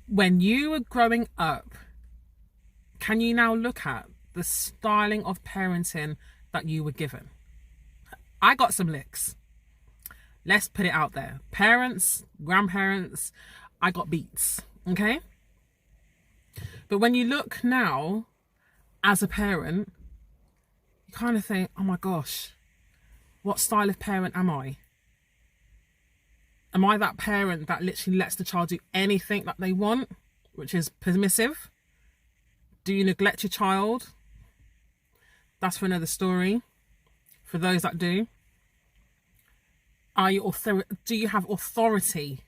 When you were growing up, can you now look at the styling of parenting that you were given? I got some licks. Let's put it out there. Parents, grandparents, I got beats. Okay? But when you look now as a parent, you kind of think, oh my gosh, what style of parent am I? Am I that parent that literally lets the child do anything that they want, which is permissive? Do you neglect your child? That's for another story. For those that do. Do you have authority?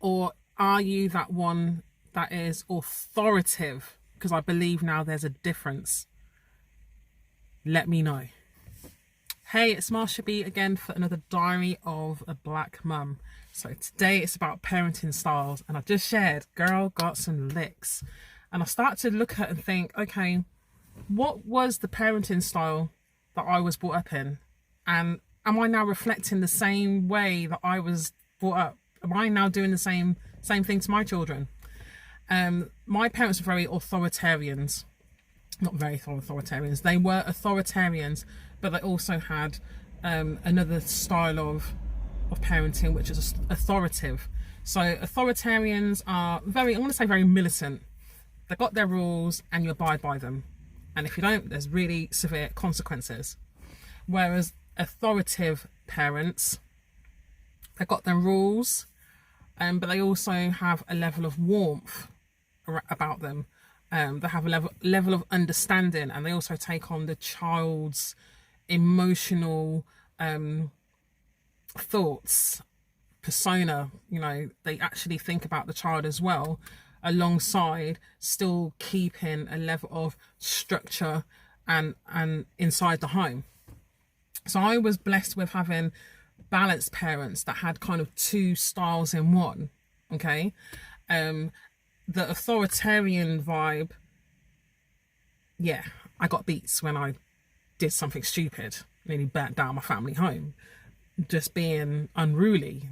Or are you that one that is authoritative? Because I believe now there's a difference. Let me know. Hey, it's Marsha B again for another Diary of a Black Mum. So today it's about parenting styles, and I just shared, girl got some licks. And I start to look at and think, okay, what was the parenting style that I was brought up in? And am I now reflecting the same way that I was brought up? Am I now doing the same thing to my children? My parents were very authoritarians. Not very authoritarians. They were authoritarians, but they also had another style of parenting, which is authoritative. So authoritarians are very, I want to say very militant. They've got their rules and you abide by them. And if you don't, there's really severe consequences. Whereas authoritative parents, they've got their rules, but they also have a level of warmth about them. They have a level of understanding, and they also take on the child's emotional thoughts, persona. You know, they actually think about the child as well, alongside still keeping a level of structure and inside the home. So I was blessed with having balanced parents that had kind of two styles in one. Okay. The authoritarian vibe, yeah, I got beats when I did something stupid, nearly burnt down my family home, just being unruly.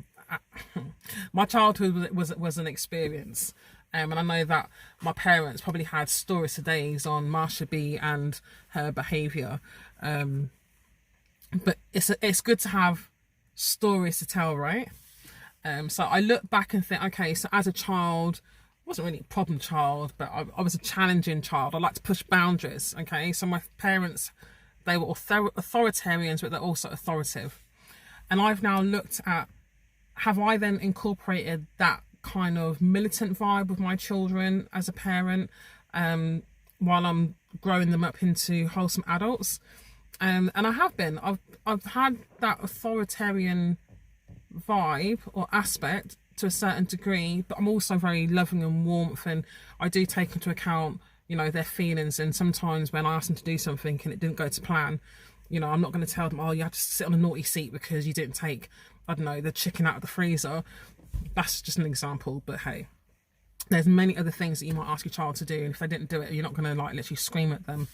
My childhood was an experience, and I know that my parents probably had stories for days on Marsha B and her behaviour, but it's good to have stories to tell, right? So I look back and think, okay, so as a child, wasn't really a problem child, but I was a challenging child. I like to push boundaries. Okay, so my parents, they were authoritarians, but they're also authoritative. And I've now looked at, have I then incorporated that kind of militant vibe with my children as a parent, while I'm growing them up into wholesome adults? And I have been. I've had that authoritarian vibe or aspect to a certain degree, but I'm also very loving and warmth, and I do take into account, you know, their feelings. And sometimes when I ask them to do something and it didn't go to plan, you know, I'm not going to tell them, oh, you have to sit on a naughty seat because you didn't take, I don't know, the chicken out of the freezer. That's just an example, but hey, there's many other things that you might ask your child to do, and if they didn't do it, you're not going to like literally scream at them.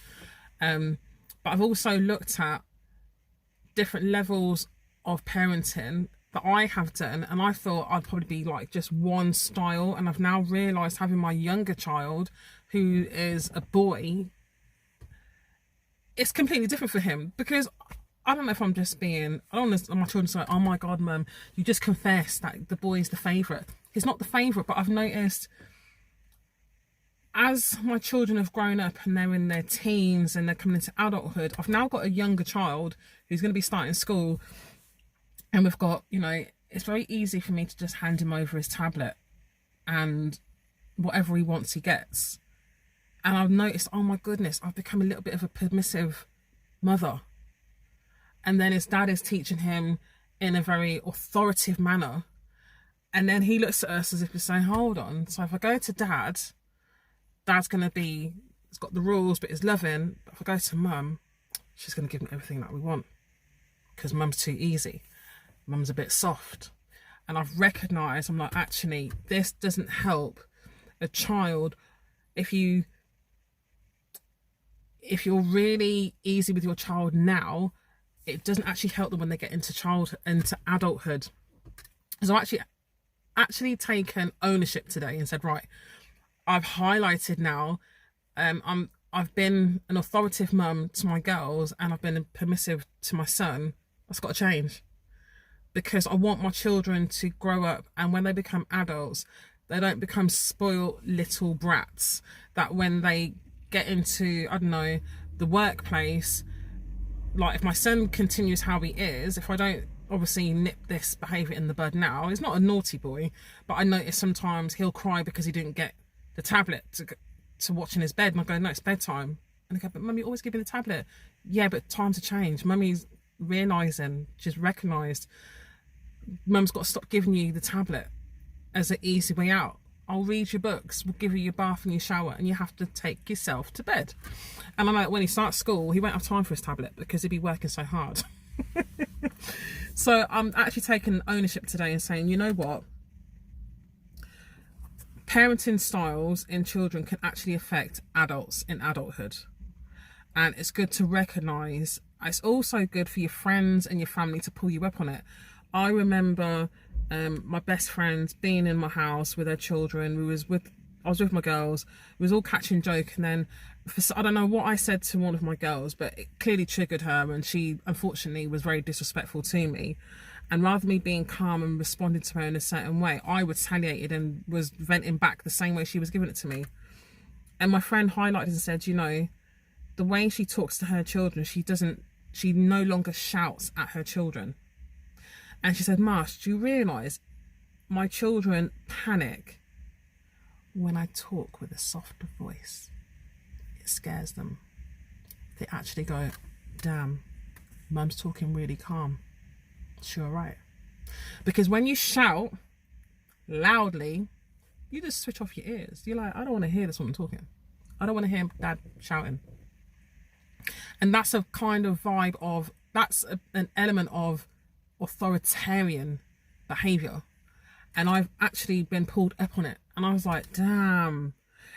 But I've also looked at different levels of parenting that I have done, and I thought I'd probably be like just one style, and I've now realised, having my younger child who is a boy, it's completely different for him. Because I don't know if I'm just being, I don't want my children to say, oh my god mum, you just confessed that the boy is the favourite. He's not the favourite, but I've noticed as my children have grown up and they're in their teens and they're coming into adulthood, I've now got a younger child who's going to be starting school. And we've got, you know, it's very easy for me to just hand him over his tablet and whatever he wants, he gets. And I've noticed, oh my goodness, I've become a little bit of a permissive mother. And then his dad is teaching him in a very authoritative manner. And then he looks at us as if he's saying, hold on. So if I go to dad's going to be, he's got the rules, but he's loving. But if I go to mum, she's going to give me everything that we want, because mum's too easy. Mum's a bit soft. And I've recognised, I'm like, actually, this doesn't help a child. If you're really easy with your child now, it doesn't actually help them when they get into adulthood. So actually actually taken ownership today and said, right, I've highlighted now, I've been an authoritative mum to my girls and I've been permissive to my son. That's got to change, because I want my children to grow up, and when they become adults, they don't become spoiled little brats that when they get into, I don't know, the workplace, like if my son continues how he is, if I don't obviously nip this behaviour in the bud now, he's not a naughty boy, but I notice sometimes he'll cry because he didn't get the tablet to watch in his bed, and I go, no, it's bedtime. And I go, but mummy always give me the tablet. Yeah, but times have changed. Mummy's realising, she's recognised, mum's got to stop giving you the tablet as an easy way out. I'll read your books, we'll give you your bath and your shower, and you have to take yourself to bed. And I'm like, when he starts school, he won't have time for his tablet because he'll be working so hard. So I'm actually taking ownership today and saying, you know what? Parenting styles in children can actually affect adults in adulthood. And it's good to recognise. It's also good for your friends and your family to pull you up on it. I remember my best friend being in my house with her children. I was with my girls. We was all catching joke, and then I don't know what I said to one of my girls, but it clearly triggered her, and she unfortunately was very disrespectful to me. And rather than me being calm and responding to her in a certain way, I retaliated and was venting back the same way she was giving it to me. And my friend highlighted and said, you know, the way she talks to her children, she no longer shouts at her children. And she said, Marsh, do you realise my children panic when I talk with a softer voice? It scares them. They actually go, damn, mum's talking really calm. Sure, right. Because when you shout loudly, you just switch off your ears. You're like, I don't want to hear this woman talking. I don't want to hear dad shouting. And that's a kind of vibe of, an element of authoritarian behaviour. And I've actually been pulled up on it. And I was like, damn.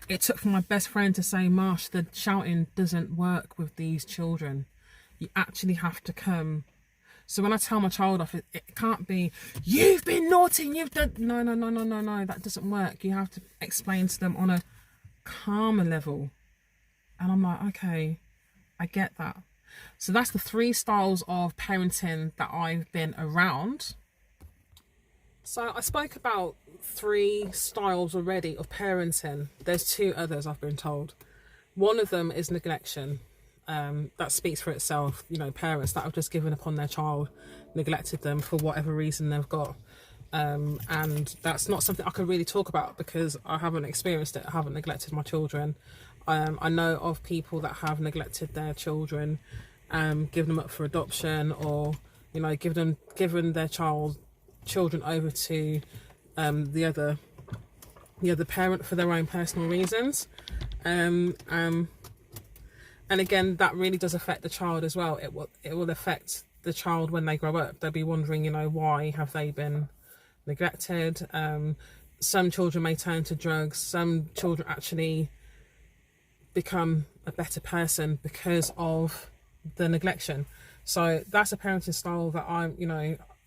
It took for my best friend to say, Marsh, the shouting doesn't work with these children. You actually have to come. So when I tell my child off, it can't be, you've been naughty and you've done... No, that doesn't work. You have to explain to them on a calmer level. And I'm like, okay, I get that. So that's the 3 styles of parenting that I've been around. So I spoke about 3 styles already of parenting. There's 2 others I've been told. One of them is neglection. That speaks for itself. You know, parents that have just given up on their child, neglected them for whatever reason they've got. And that's not something I can really talk about because I haven't experienced it. I haven't neglected my children. I know of people that have neglected their children, given them up for adoption, or, you know, given their children over to the other parent for their own personal reasons. And again, that really does affect the child as well. It will affect the child when they grow up. They'll be wondering, you know, why have they been neglected? Some children may turn to drugs. Some children actually become a better person because of the neglection. So that's a parenting style that I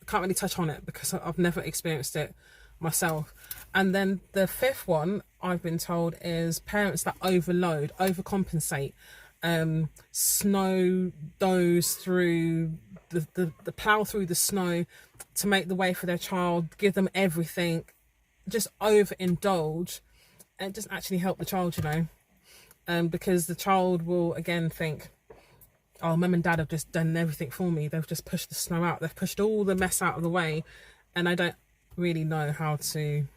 can't really touch on it because I've never experienced it myself. And then the 5th one I've been told is parents that overcompensate, snow doze through the plow through the snow to make the way for their child, give them everything, just overindulge, and it doesn't actually help the child, you know. Because the child will again think, oh, mum and dad have just done everything for me. They've just pushed the snow out. They've pushed all the mess out of the way, and I don't really know how to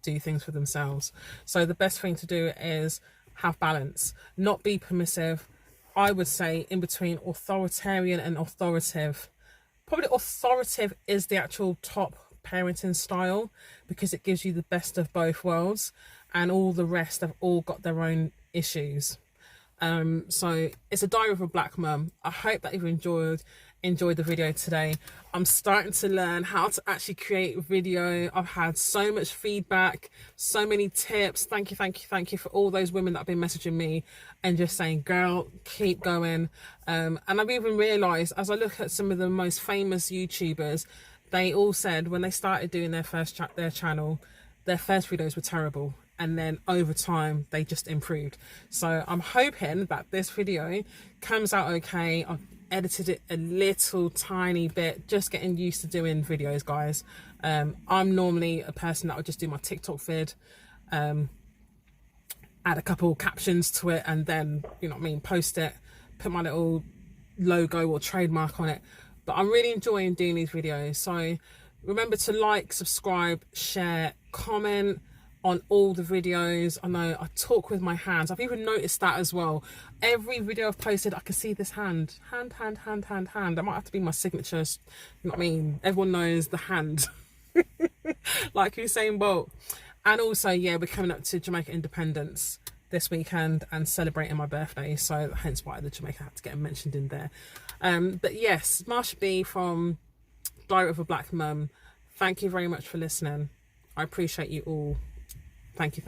do things for themselves. So the best thing to do is have balance, not be permissive. I would say in between authoritarian and authoritative. Probably authoritative is the actual top parenting style because it gives you the best of both worlds, and all the rest have all got their own issues. So it's a diary of a black mum. I hope that you've enjoyed the video today. I'm starting to learn how to actually create video. I've had so much feedback, so many tips. Thank you for all those women that have been messaging me and just saying, girl, keep going. And I've even realized, as I look at some of the most famous YouTubers, they all said when they started doing their their channel, their first videos were terrible, and then over time they just improved. So I'm hoping that this video comes out okay. I've edited it a little tiny bit, just getting used to doing videos, guys. I'm normally a person that would just do my TikTok vid, add a couple captions to it, and then, you know what I mean, post it, put my little logo or trademark on it. But I'm really enjoying doing these videos. So remember to like, subscribe, share, comment on all the videos. I know I talk with my hands. I've even noticed that as well. Every video I've posted, I can see this hand. Hand. That might have to be my signature. You know what I mean? Everyone knows the hand. Like Usain Bolt. And also, yeah, we're coming up to Jamaica Independence this weekend and celebrating my birthday. So hence why the Jamaica had to get mentioned in there. But yes, Marsha B from Diary of a Black Mum. Thank you very much for listening. I appreciate you all. Thank you.